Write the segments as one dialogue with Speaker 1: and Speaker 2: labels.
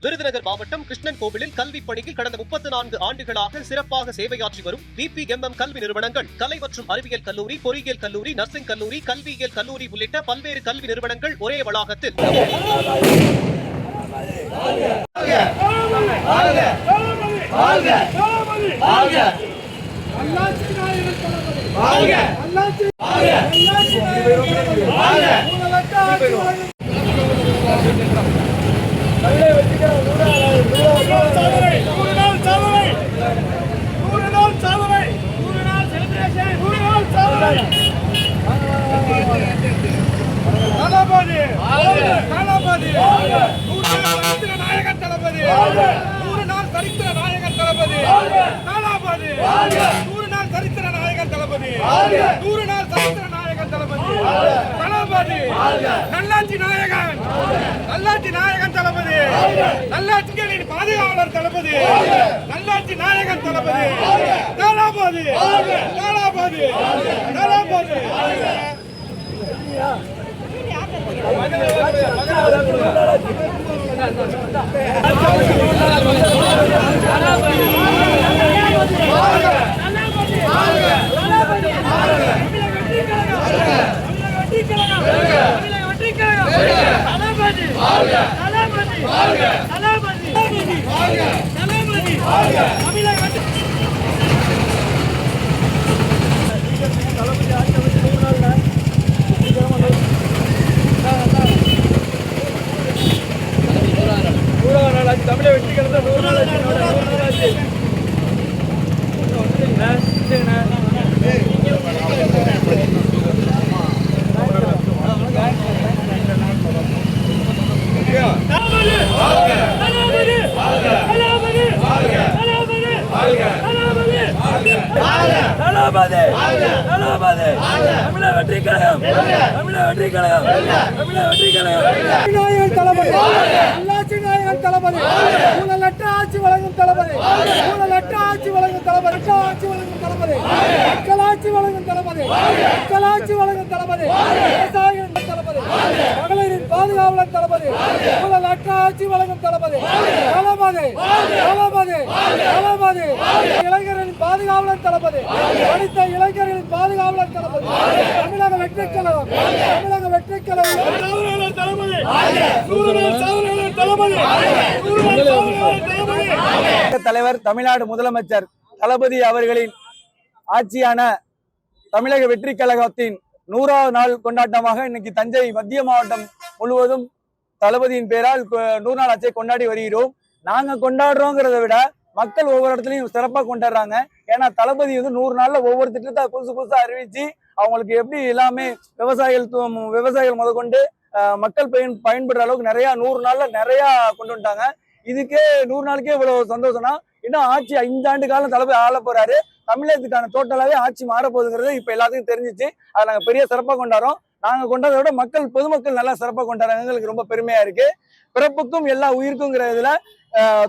Speaker 1: விருதுநகர் மாவட்டம் கிருஷ்ணன் கோவிலில் கல்வி பணியில் கடந்த 34 ஆண்டுகளாக சிறப்பாக சேவையாற்றி வரும் VPMM கல்வி நிறுவனங்கள், கலை மற்றும் அறிவியல் கல்லூரி, பொறியியல் கல்லூரி, நர்சிங் கல்லூரி, கல்வியியல் கல்லூரி உள்ளிட்ட பல்வேறு கல்வி நிறுவனங்கள் ஒரே வளாகத்தில்
Speaker 2: நல்லாட்சி நாயகன் தளபதி, நல்லாட்சிகளின் பாதுகாவலர் தளபதி, நல்லாட்சி நாயகன் தளபதி, தளபதி, தளபதி, தளபதி. தமிழக வெற்றி கழகம் 100 நாள் ஆச்சு. ஊழலற்ற ஆட்சி வழங்கும் தளபதி, ஊழலற்ற ஆட்சி வழங்கும் தளபதி, மக்களாட்சி வழங்கும் தளபதி, மக்களாட்சி வழங்கும் தளபதி, விவசாயிகளின் தளபதி, மகளிரின் பாதுகாவலர் தளபதி, ஊழலற்ற ஆட்சி வழங்கும் தளபதி, தளபதி, தளபதி, தளபதி, இளைஞர்களின் பாதுகாவலர் தளபதி, படித்த இளைஞர்களின் பாதுகாவலர் தளபதி, தமிழக வெற்றி கழகம், தமிழக வெற்றி கழகம் தலைவர் தமிழ்நாடு முதலமைச்சர் தளபதி அவர்களின் ஆட்சியான தமிழக வெற்றி கழகத்தின் 100வது நாள் கொண்டாட்டமாக இன்னைக்கு தஞ்சை மத்திய மாவட்டம் முழுவதும் தளபதியின் பெயரால் 100 நாள் ஆட்சியை கொண்டாடி வருகிறோம். நாங்க கொண்டாடுறோங்கிறத விட மக்கள் ஒவ்வொரு இடத்துலையும் சிறப்பாக கொண்டாடுறாங்க. ஏன்னா தளபதி 100 நாள்ல ஒவ்வொரு திட்டத்தை புதுசா அறிவிச்சு அவங்களுக்கு எப்படி எல்லாமே விவசாயிகள் முதற்கொண்டு மக்கள் பயன்படுற அளவுக்கு நிறைய 100 நாள்ல நிறைய கொண்டு வந்துட்டாங்க. இதுக்கே 100 நாளுக்கே இவ்வளவு சந்தோஷம்னா இன்னும் ஆட்சி 5 ஆண்டு காலம் தளபதி ஆள போறாரு. தமிழகத்துக்கான டோட்டலாவே ஆட்சி மாறப்போகுதுங்கிறது இப்ப எல்லாத்துக்கும் தெரிஞ்சிச்சு. அதை நாங்க பெரிய சிறப்பாக கொண்டாடுறோம். நாங்க கொண்டாடுறத விட பொதுமக்கள் நல்லா சிறப்பாக கொண்டாடுறாங்க. எங்களுக்கு ரொம்ப பெருமையா இருக்கு. பிறப்புக்கும் எல்லா உயிருக்குங்கிறதுல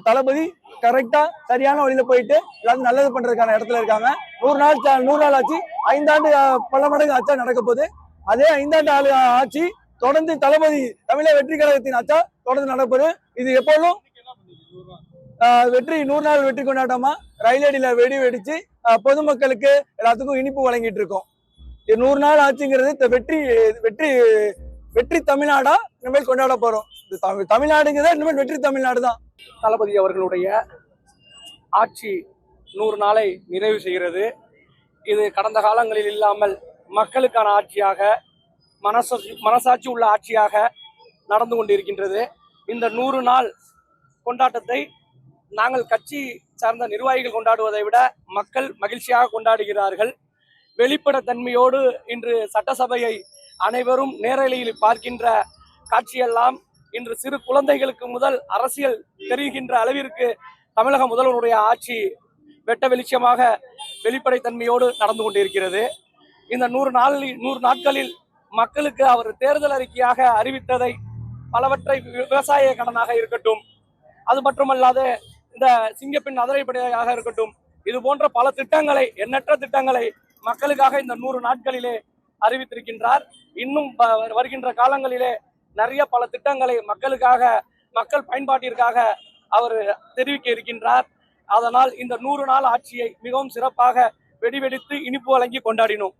Speaker 2: தளபதி கரெக்டா சரியான வழியில போயிட்டு எல்லாரும் நல்லது பண்றதுக்கான இடத்துல இருக்காங்க. 100 நாள் ஆட்சி 5 ஆண்டு பல மடங்கு ஆட்சியா நடக்க போகுது. அதே 5 ஆண்டு ஆட்சி தொடர்ந்து தளபதி தமிழக வெற்றி கழகத்தின் ஆட்சா தொடர்ந்து நடப்பது. இது எப்போதும் வெற்றி 100 நாள் வெற்றி கொண்டாட்டமா ரயிலடியில வெடி வெடிச்சு பொதுமக்களுக்கு எல்லாத்துக்கும் இனிப்பு வழங்கிட்டு இருக்கோம். 100 நாள் ஆட்சிங்கிறது வெற்றி தமிழ்நாடா இனிமேல் கொண்டாட போறோம். தமிழ்நாடுங்கிறத இனிமேல் வெற்றி தமிழ்நாடு தான்.
Speaker 3: தளபதி அவர்களுடைய ஆட்சி 100 நாளை நிறைவு செய்கிறது. இது கடந்த காலங்களில் இல்லாமல் மக்களுக்கான ஆட்சியாக, மனசாட்சி உள்ள ஆட்சியாக நடந்து கொண்டிருக்கின்றது. இந்த 100 நாள் கொண்டாட்டத்தை நாங்கள் கட்சி சார்ந்த நிர்வாகிகள் கொண்டாடுவதை விட மக்கள் மகிழ்ச்சியாக கொண்டாடுகிறார்கள். வெளிப்படைத்தன்மையோடு இன்று சட்டசபையை அனைவரும் நேரலையில் பார்க்கின்ற காட்சியெல்லாம் இன்று சிறு குழந்தைகளுக்கு முதல் அரசியல் தெரிகின்ற அளவிற்கு தமிழக முதல்வருடைய ஆட்சி வெட்ட வெளிச்சமாக வெளிப்படைத்தன்மையோடு நடந்து கொண்டிருக்கிறது. இந்த 100 நாட்களில் மக்களுக்கு அவர் தேர்தல் அறிக்கையாக அறிவித்ததை பலவற்றை விவசாய கடனாக இருக்கட்டும், அது மட்டுமல்லாது இந்த சிங்கப்பெண் அதிரைப்படையாக இருக்கட்டும், இது போன்ற பல திட்டங்களை, எண்ணற்ற திட்டங்களை மக்களுக்காக இந்த 100 நாட்களிலே அறிவித்திருக்கின்றார். இன்னும் வருகின்ற காலங்களிலே நிறைய பல திட்டங்களை மக்களுக்காக மக்கள் பயன்பாட்டிற்காக அவர் தெரிவிக்க இருக்கின்றார். அதனால் இந்த 100 நாள் ஆட்சியை மிகவும் சிறப்பாக வெடிவெடித்து இனிப்பு வழங்கி கொண்டாடினோம்.